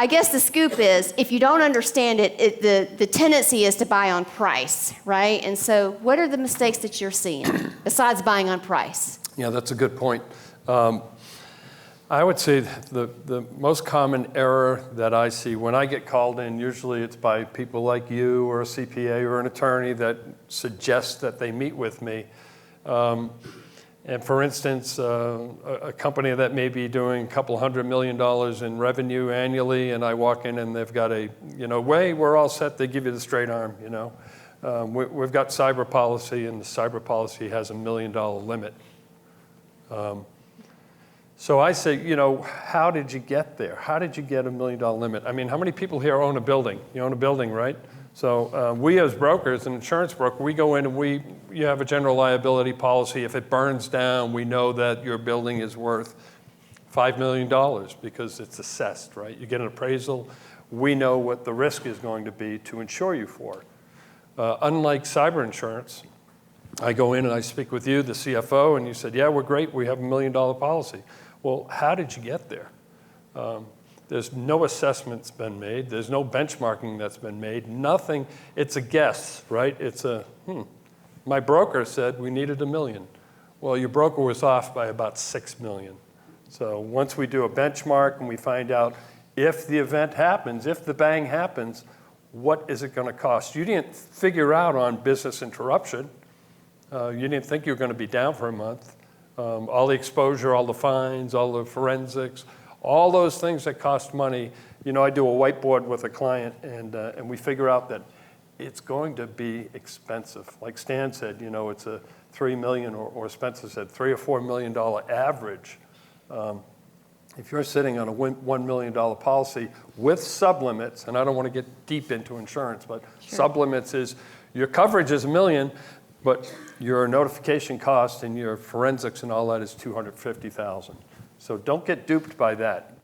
I guess the scoop is, if you don't understand it, the tendency is to buy on price, right? And so what are the mistakes that you're seeing besides buying on price? Yeah, that's a good point. I would say the most common error that I see when I get called in, usually it's by people like you or a CPA or an attorney that suggest that they meet with me. And for instance, a company that may be doing a couple $100 million in revenue annually, and I walk in and they've got we're all set, they give you the straight arm, We've got cyber policy, and the cyber policy has $1 million limit. So I say, how did you get there? How did you get $1 million limit? I mean, how many people here own a building? You own a building, right? So we as brokers, an insurance broker, we go in and you have a general liability policy. If it burns down, we know that your building is worth $5 million because it's assessed, right? You get an appraisal. We know what the risk is going to be to insure you for. Unlike cyber insurance, I go in and I speak with you, the CFO, and you said, yeah, we're great. We have $1 million policy. Well, how did you get there? There's no assessment's been made. There's no benchmarking that's been made. Nothing. It's a guess, right? It's my broker said we needed $1 million. Well, your broker was off by about $6 million. So once we do a benchmark and we find out if the event happens, if the bang happens, what is it going to cost? You didn't figure out on business interruption. You didn't think you were going to be down for a month. All the exposure, all the fines, all the forensics, all those things that cost money. I do a whiteboard with a client, and we figure out that it's going to be expensive. Like Stan said, it's a $3 million, or Spencer said, $3 or $4 million average. If you're sitting on a $1 million policy with sublimits, and I don't want to get deep into insurance, but sublimits is your coverage is $1 million, but your notification cost and your forensics and all that is $250,000. So don't get duped by that.